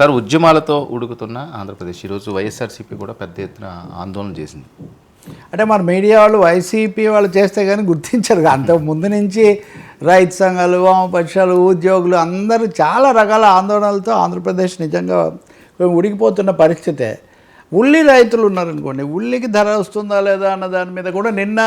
Sir ఉద్యమాలతో ఉడుకుతున్న Andhra Pradesh ఈరోజు వైఎస్ఆర్సీపీ కూడా పెద్ద ఎత్తున ఆందోళన చేసింది. అంటే మన మీడియా వాళ్ళు వైసీపీ వాళ్ళు చేస్తే కానీ గుర్తించరు. అంతకు ముందు నుంచి రైతు సంఘాలు, వామపక్షాలు, ఉద్యోగులు అందరూ చాలా రకాల ఆందోళనలతో ఆంధ్రప్రదేశ్ నిజంగా ఉడికిపోతున్న పరిస్థితే. ఉల్లి రైతులు ఉన్నారనుకోండి, ఉల్లికి ధర వస్తుందా లేదా అన్న దాని మీద కూడా నిన్న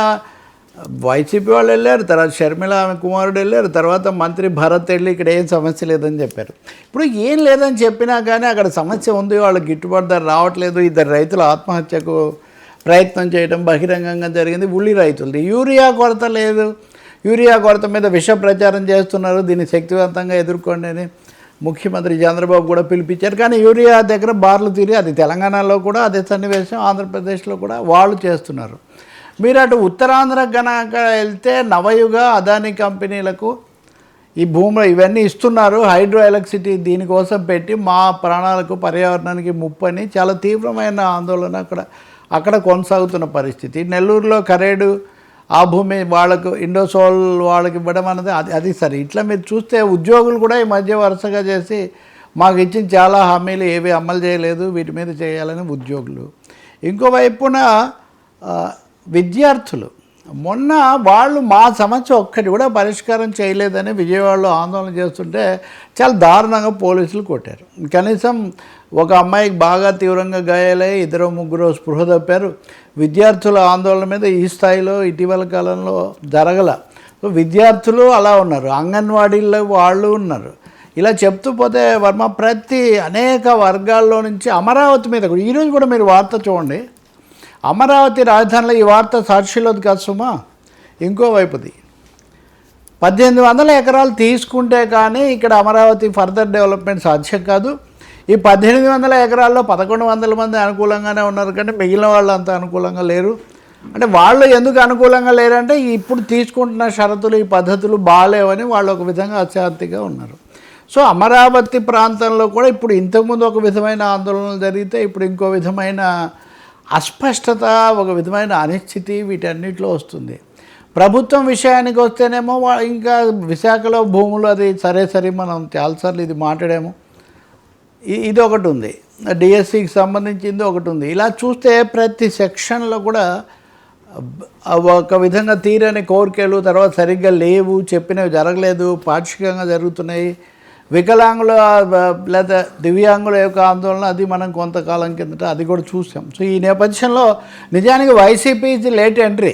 వైసీపీ వాళ్ళు వెళ్ళారు, తర్వాత షర్మిల ఆమె కుమారుడు వెళ్ళారు, తర్వాత మంత్రి భరత్ వెళ్ళి ఇక్కడ ఏం సమస్య లేదని చెప్పారు. ఇప్పుడు ఏం లేదని చెప్పినా కానీ అక్కడ సమస్య ఉంది, వాళ్ళకి గిట్టుబాటు ధర రావట్లేదు. ఇద్దరు రైతులు ఆత్మహత్యకు ప్రయత్నం చేయడం బహిరంగంగా జరిగింది. ఉల్లి రైతులది యూరియా కొరత లేదు, యూరియా కొరత మీద విష ప్రచారం చేస్తున్నారు, దీన్ని శక్తివంతంగా ఎదుర్కోండి అని ముఖ్యమంత్రి చంద్రబాబు కూడా పిలిపించారు. కానీ యూరియా దగ్గర బార్లు తీరి, అది తెలంగాణలో కూడా అదే సన్నివేశం, ఆంధ్రప్రదేశ్లో కూడా వాళ్ళు చేస్తున్నారు. మీరు అటు ఉత్తరాంధ్ర గనక వెళ్తే నవయుగ, అదానీ కంపెనీలకు ఈ భూములు ఇవన్నీ ఇస్తున్నారు, హైడ్రో ఎలక్ట్రిసిటీ దీనికోసం పెట్టి మా ప్రాణాలకు పర్యావరణానికి ముప్పని చాలా తీవ్రమైన ఆందోళన అక్కడ కొనసాగుతున్న పరిస్థితి. నెల్లూరులో కరేడు ఆ భూమి వాళ్ళకు ఇండోసోల్ వాళ్ళకి ఇవ్వడం అన్నది అది సరే. ఇట్లా మీరు చూస్తే ఉద్యోగులు కూడా ఈ మధ్య వరుసగా చేసి మాకు ఇచ్చిన చాలా హామీలు ఏవి అమలు చేయలేదు, వీటి మీద చేయాలని ఉద్యోగులు. ఇంకోవైపున విద్యార్థులు మొన్న వాళ్ళు మా సమస్య ఒక్కటి కూడా పరిష్కారం చేయలేదని విజయవాడలో ఆందోళన చేస్తుంటే చాలా దారుణంగా పోలీసులు కొట్టారు. కనీసం ఒక అమ్మాయికి బాగా తీవ్రంగా గాయాలై ఇద్దరు ముగ్గురు స్పృహ తప్పారు. విద్యార్థుల ఆందోళన మీద ఈ స్థాయిలో ఇటీవల కాలంలో జరగల. విద్యార్థులు అలా ఉన్నారు, అంగన్వాడీల్లో వాళ్ళు ఉన్నారు. ఇలా చెప్తూ పోతే వర్మ ప్రతి అనేక వర్గాల్లో నుంచి అమరావతి మీద కూడా ఈరోజు కూడా మీరు వార్త చూడండి. అమరావతి రాజధానిలో ఈ వార్త సాక్షిలోది కాదు సుమా, ఇంకోవైపుది 1800 ఎకరాలు తీసుకుంటే కానీ ఇక్కడ అమరావతి ఫర్దర్ డెవలప్మెంట్ సాధ్యం కాదు. ఈ 1800 ఎకరాల్లో 1100 మంది అనుకూలంగానే ఉన్నారు, కానీ మిగిలిన వాళ్ళు అంత అనుకూలంగా లేరు. అంటే వాళ్ళు ఎందుకు అనుకూలంగా లేరంటే ఇప్పుడు తీసుకుంటున్న షరతులు, ఈ పద్ధతులు బాగాలేవని వాళ్ళు ఒక విధంగా అశాంతిగా ఉన్నారు. సో అమరావతి ప్రాంతంలో కూడా ఇప్పుడు ఇంతకుముందు ఒక విధమైన ఆందోళనలు జరిగితే ఇప్పుడు ఇంకో విధమైన అస్పష్టత, ఒక విధమైన అనిశ్చితి వీటన్నిటిలో వస్తుంది. ప్రభుత్వం విషయానికి వస్తేనేమో ఇంకా విశాఖలో భూములు అది సరే మనం చాలాసార్లు ఇది మాట్లాడాము. ఇది ఒకటి ఉంది, డిఎస్సికి సంబంధించింది ఒకటి ఉంది. ఇలా చూస్తే ప్రతి సెక్షన్లో కూడా ఒక విధంగా తీరని కోరికలు, తర్వాత సరిగ్గా లేవు, చెప్పినవి జరగలేదు, పాక్షికంగా జరుగుతున్నాయి. వికలాంగుల లేదా దివ్యాంగుల యొక్క ఆందోళన అది మనం కొంతకాలం కిందట అది కూడా చూసాం. సో ఈ నేపథ్యంలో నిజానికి వైసీపీ ఇది లేట్ ఎంట్రీ.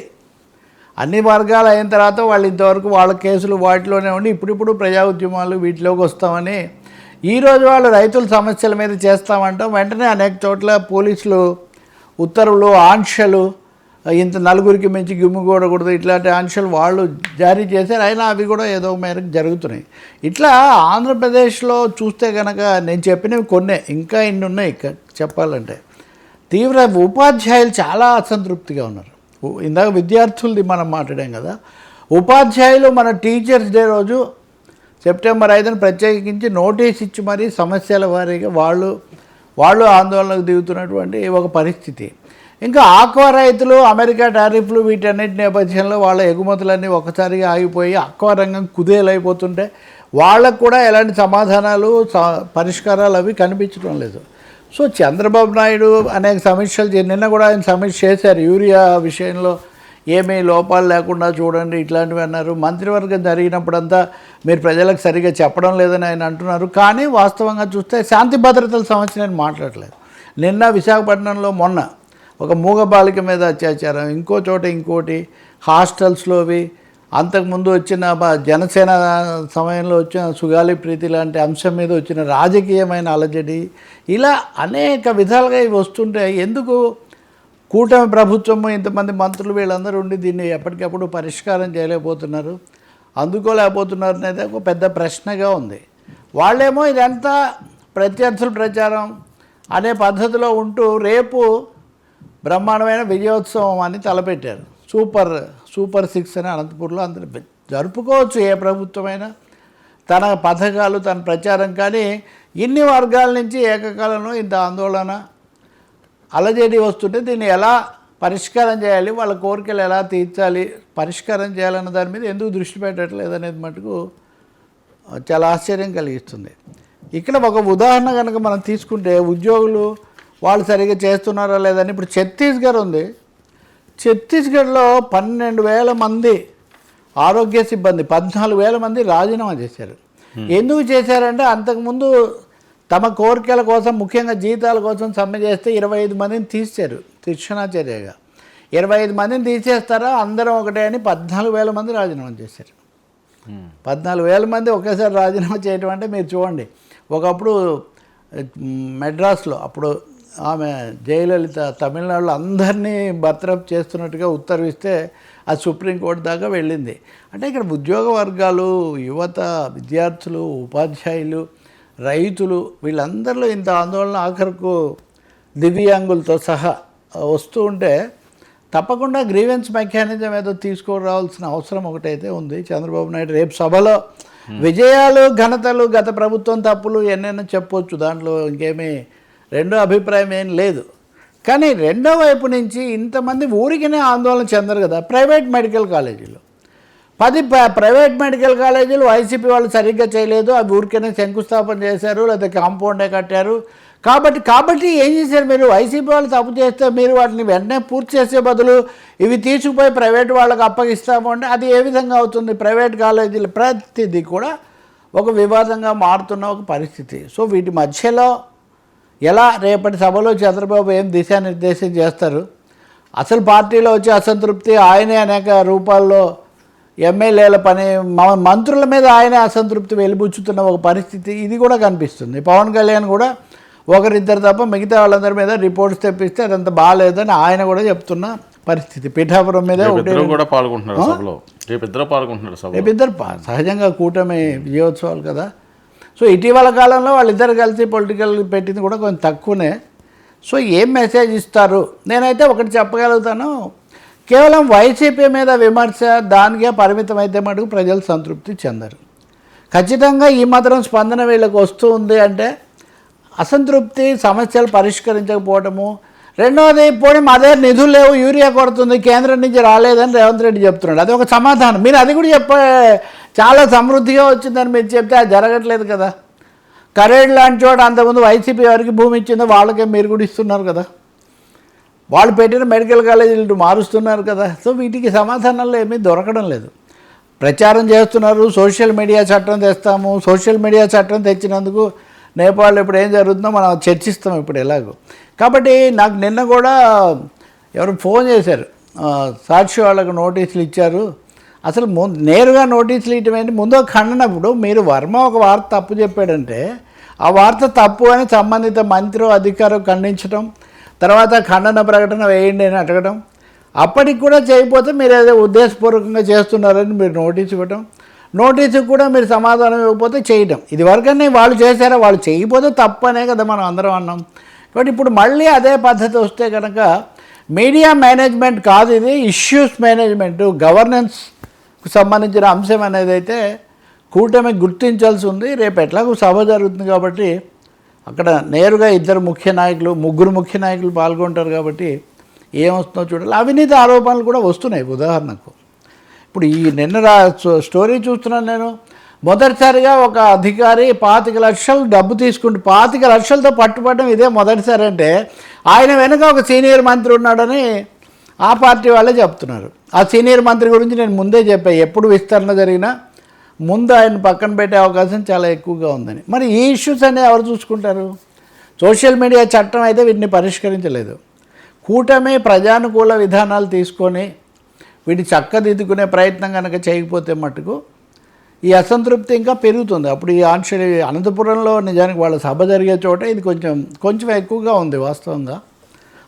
అన్ని వర్గాలు అయిన తర్వాత వాళ్ళు ఇంతవరకు వాళ్ళ కేసులు వాటిలోనే ఉండి ఇప్పుడు ప్రజా ఉద్యమాలు వీటిలోకి వస్తామని ఈరోజు వాళ్ళు రైతుల సమస్యల మీద చేస్తామంటాం. వెంటనే అనేక చోట్ల పోలీసులు ఉత్తర్వులు, ఆంక్షలు, ఇంత నలుగురికి మించి గుమ్మిగూడకూడదు ఇట్లాంటి ఆంక్షలు వాళ్ళు జారీ చేశారు. అయినా అవి కూడా ఏదో మేరకు జరుగుతున్నాయి. ఇట్లా ఆంధ్రప్రదేశ్లో చూస్తే కనుక నేను చెప్పినవి కొన్నే, ఇంకా ఇన్ని ఉన్నాయి చెప్పాలంటే. తీవ్ర ఉపాధ్యాయులు చాలా అసంతృప్తిగా ఉన్నారు. ఇందాక విద్యార్థులది మనం మాట్లాడాం కదా, ఉపాధ్యాయులు మన టీచర్స్ డే రోజు సెప్టెంబర్ 5న ప్రత్యేకించి నోటీస్ ఇచ్చి మరీ సమస్యల వారీగా వాళ్ళు ఆందోళనకు దిగుతున్నటువంటి ఒక పరిస్థితి. ఇంకా ఆక్వా రైతులు అమెరికా టారిఫ్లు వీటన్నిటి నేపథ్యంలో వాళ్ళ ఎగుమతులన్నీ ఒకసారిగా ఆగిపోయి ఆక్వా రంగం కుదేలైపోతుంటే వాళ్ళకు కూడా ఎలాంటి సమాధానాలు, పరిష్కారాలు అవి కనిపించడం లేదు. సో చంద్రబాబు నాయుడు అనేక సమీక్షలు నిన్న కూడా ఆయన సమీక్ష చేశారు. యూరియా విషయంలో ఏమీ లోపాలు లేకుండా చూడండి ఇట్లాంటివి అన్నారు. మంత్రివర్గం జరిగినప్పుడంతా మీరు ప్రజలకు సరిగ్గా చెప్పడం లేదని ఆయన అంటున్నారు. కానీ వాస్తవంగా చూస్తే శాంతి భద్రతల సమస్య నేను మాట్లాడలేదు. నిన్న విశాఖపట్నంలో మొన్న ఒక మూగ బాలిక మీద అత్యాచారం, ఇంకో చోట ఇంకోటి, హాస్టల్స్లోవి, అంతకుముందు వచ్చిన జనసేన సమయంలో వచ్చిన సుగాలి ప్రీతి లాంటి అంశం మీద వచ్చిన రాజకీయమైన అలజడి, ఇలా అనేక విధాలుగా ఇవి వస్తుంటే ఎందుకు కూటమి ప్రభుత్వము ఇంతమంది మంత్రులు వీళ్ళందరూ ఉండి దీన్ని ఎప్పటికప్పుడు పరిష్కారం చేయలేకపోతున్నారు, అందుకోలేకపోతున్నారు అనేది ఒక పెద్ద ప్రశ్నగా ఉంది. వాళ్ళేమో ఇదంతా ప్రత్యర్థుల ప్రచారం అనే పద్ధతిలో ఉంటూ రేపు బ్రహ్మాండమైన విజయోత్సవం అని తలపెట్టారు. సూపర్ 6 అని అనంతపూర్లో అందరూ జరుపుకోవచ్చు ఏ ప్రభుత్వమైనా తన పథకాలు, తన ప్రచారం. కానీ ఇన్ని వర్గాల నుంచి ఏకకాలంలో ఇంత ఆందోళన, అలజడి వస్తుంటే దీన్ని ఎలా పరిష్కారం చేయాలి, వాళ్ళ కోరికలు ఎలా తీర్చాలి, పరిష్కారం చేయాలన్న దాని మీద ఎందుకు దృష్టి పెట్టట్లేదు అనేది మటుకు చాలా ఆశ్చర్యం కలిగిస్తుంది. ఇక్కడ ఒక ఉదాహరణ కనుక మనం తీసుకుంటే ఉద్యోగులు వాళ్ళు సరిగ్గా చేస్తున్నారా లేదని ఇప్పుడు ఛత్తీస్గఢ్ ఉంది. ఛత్తీస్గఢ్లో 12,000 మంది ఆరోగ్య సిబ్బంది 14,000 మంది రాజీనామా చేశారు. ఎందుకు చేశారంటే అంతకుముందు తమ కోరికల కోసం ముఖ్యంగా జీతాల కోసం సమ్మె చేస్తే 25 మందిని తీశారు శిక్షణా చర్యగా. 25 మందిని తీసేస్తారా అందరం ఒకటే అని 14,000 మంది రాజీనామా చేశారు. 14,000 మంది ఒకేసారి రాజీనామా చేయడం అంటే మీరు చూడండి. ఒకప్పుడు మెడ్రాస్లో అప్పుడు ఆమె జయలలిత తమిళనాడులో అందరినీ బర్తరఫ్ చేస్తున్నట్టుగా ఉత్తర్విస్తే అది సుప్రీంకోర్టు దాకా వెళ్ళింది. అంటే ఇక్కడ ఉద్యోగ వర్గాలు, యువత, విద్యార్థులు, ఉపాధ్యాయులు, రైతులు వీళ్ళందరిలో ఇంత ఆందోళన ఆఖరుకు దివ్యాంగులతో సహా వస్తూ ఉంటే తప్పకుండా గ్రీవెన్స్ మెకానిజం ఏదో తీసుకురావాల్సిన అవసరం ఒకటైతే ఉంది. చంద్రబాబు నాయుడు రేపు సభలో విజయాలు ఘనతలు గత ప్రభుత్వం తప్పులు ఎన్నైనా చెప్పొచ్చు, దాంట్లో ఇంకేమీ రెండో అభిప్రాయం ఏం లేదు. కానీ రెండో వైపు నుంచి ఇంతమంది ఊరికనే ఆందోళన చెందరు కదా. ప్రైవేట్ మెడికల్ కాలేజీలు 10 ప్రైవేట్ మెడికల్ కాలేజీలు వైసీపీ వాళ్ళు సరిగ్గా చేయలేదు, అవి ఊరికనే శంకుస్థాపన చేశారు లేదా కాంపౌండే కట్టారు. కాబట్టి ఏం చేశారు మీరు? వైసీపీ వాళ్ళు తప్పు చేస్తే మీరు వాటిని వెంటనే పూర్తి చేసే బదులు ఇవి తీసుకుపోయి ప్రైవేట్ వాళ్ళకి అప్పగిస్తాము అంటే అది ఏ విధంగా అవుతుంది? ప్రైవేట్ కాలేజీలు ప్రతిదీ కూడా ఒక వివాదంగా మారుతున్న ఒక పరిస్థితి. సో వీటి మధ్యలో ఎలా రేపటి సభలో చంద్రబాబు ఏం దిశానిర్దేశం చేస్తారు? అసలు పార్టీలో వచ్చే అసంతృప్తి ఆయనే అనేక రూపాల్లో ఎమ్మెల్యేల పని మంత్రుల మీద ఆయనే అసంతృప్తి వెలిబుచ్చుతున్న ఒక పరిస్థితి ఇది కూడా కనిపిస్తుంది. పవన్ కళ్యాణ్ కూడా ఒకరిద్దరు తప్ప మిగతా వాళ్ళందరి మీద రిపోర్ట్స్ తెప్పిస్తే అదంత బాగాలేదని ఆయన కూడా చెప్తున్న పరిస్థితి. పిఠాపురం మీద రేపిద్దరు సహజంగా కూటమి విజయోత్సవాలు కదా. సో ఇటీవల కాలంలో వాళ్ళిద్దరు కలిసి పొలిటికల్ పెట్టింది కూడా కొంచెం తక్కువనే. సో ఏం మెసేజ్ ఇస్తారు? నేనైతే ఒకటి చెప్పగలుగుతాను, కేవలం వైసీపీ మీద విమర్శ దానికే పరిమితం అయితే మటుకు ప్రజలు సంతృప్తి చెందరు. ఖచ్చితంగా ఈ మాత్రం స్పందన వీళ్ళకి వస్తూ ఉంది అంటే అసంతృప్తి, సమస్యలు పరిష్కరించకపోవటము. రెండవది పోనీ మా దగ్గర నిధులు లేవు, యూరియా కొడుతుంది, కేంద్రం నుంచి రాలేదని రేవంత్ రెడ్డి చెప్తున్నాడు. అది ఒక సమాధానం. మీరు అది కూడా చాలా సమృద్ధిగా వచ్చిందని మీరు చెప్తే అది జరగట్లేదు కదా. కరేడ్ లాంటి చోట అంతకుముందు వైసీపీ ఎవరికి భూమి ఇచ్చిందో వాళ్ళకే మీరు కూడా ఇస్తున్నారు కదా. వాళ్ళు పెట్టిన మెడికల్ కాలేజీలు మారుస్తున్నారు కదా. సో వీటికి సమాధానాలు ఏమీ దొరకడం లేదు. ప్రచారం చేస్తున్నారు, సోషల్ మీడియా చట్టం తెస్తాము. సోషల్ మీడియా చట్టం తెచ్చినందుకు నేపాల్లో ఇప్పుడు ఏం జరుగుతుందో మనం చర్చిస్తాం ఇప్పుడు ఎలాగో. కాబట్టి నాకు నిన్న కూడా ఎవరు ఫోన్ చేశారు, సాక్షి వాళ్ళకు నోటీసులు ఇచ్చారు. అసలు నేరుగా నోటీసులు ఇవ్వటం ముందు ఖండనప్పుడు మీరు వర్మ ఒక వార్త తప్పు చెప్పాడంటే ఆ వార్త తప్పు అని సంబంధిత మంత్రి అధికారం ఖండించడం, తర్వాత ఖండన ప్రకటన వేయండి అని అడగడం, అప్పటికి కూడా చేయకపోతే మీరు ఏదో ఉద్దేశపూర్వకంగా చేస్తున్నారని మీరు నోటీసు ఇవ్వటం, నోటీసుకు కూడా మీరు సమాధానం ఇవ్వకపోతే చేయడం. ఇది వరకనే వాళ్ళు చేశారా, వాళ్ళు చేయకపోతే తప్పనే కదా మనం అందరం అన్నాం. కాబట్టి ఇప్పుడు మళ్ళీ అదే పద్ధతి వస్తే కనుక మీడియా మేనేజ్మెంట్ కాదు, ఇది ఇష్యూస్ మేనేజ్మెంట్, గవర్నెన్స్కు సంబంధించిన అంశం అనేది అయితే కూటమి గుర్తించాల్సి ఉంది. రేపు ఎట్లాగో సభ జరుగుతుంది కాబట్టి అక్కడ నేరుగా ముగ్గురు ముఖ్య నాయకులు పాల్గొంటారు కాబట్టి ఏమొస్తుందో చూడాలి. అవినీతి ఆరోపణలు కూడా వస్తున్నాయి. ఉదాహరణకు ఇప్పుడు ఈ నిన్న స్టోరీ చూస్తున్నాను నేను. మొదటిసారిగా ఒక అధికారి 25 లక్షలు డబ్బు తీసుకుంటూ 25 లక్షలతో పట్టుబడడం ఇదే మొదటిసారి అంటే ఆయన వెనుక ఒక సీనియర్ మంత్రి ఉన్నాడని ఆ పార్టీ వాళ్ళే చెప్తున్నారు. ఆ సీనియర్ మంత్రి గురించి నేను ముందే చెప్పాను, ఎప్పుడు విస్తరణ జరిగినా ముందు ఆయన పక్కన పెట్టే అవకాశం చాలా ఎక్కువగా ఉందని. మరి ఈ ఇష్యూస్ అనేవి ఎవరు చూసుకుంటారు? సోషల్ మీడియా చట్టం అయితే వీటిని పరిష్కరించలేదు. కూటమి ప్రజానుకూల విధానాలు తీసుకొని వీటి చక్కదిద్దుకునే ప్రయత్నం కనుక చేయకపోతే మటుకు ఈ అసంతృప్తి ఇంకా పెరుగుతుంది. అప్పుడు ఈ అనంతపురంలో నిజానికి వాళ్ళ సభ జరిగే చోట ఇది కొంచెం ఎక్కువగా ఉంది వాస్తవంగా.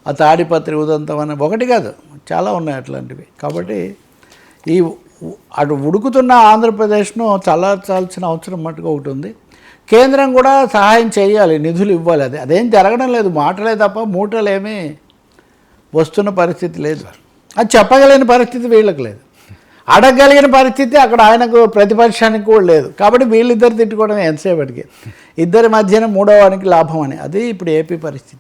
ఆ తాడిపత్రి ఉదంతం అని ఒకటి కాదు, చాలా ఉన్నాయి అట్లాంటివి. కాబట్టి ఈ అటు ఉడుకుతున్న ఆంధ్రప్రదేశ్ను చల్లార్చాల్సిన అవసరం మటుకు ఒకటి ఉంది. కేంద్రం కూడా సహాయం చేయాలి, నిధులు ఇవ్వాలి. అదేం జరగడం లేదు, మాటలే తప్ప మూటలు ఏమీ వస్తున్న పరిస్థితి లేదు. అది చెప్పగలిగిన పరిస్థితి వీళ్ళకి లేదు, అడగగలిగిన పరిస్థితి అక్కడ ఆయనకు ప్రతిపక్షానికి కూడా లేదు. కాబట్టి వీళ్ళిద్దరు తిట్టుకోవడం ఎంతసేపటికి, ఇద్దరి మధ్యన మూడో వానికి లాభం అని. అది ఇప్పుడు ఏపీ పరిస్థితి.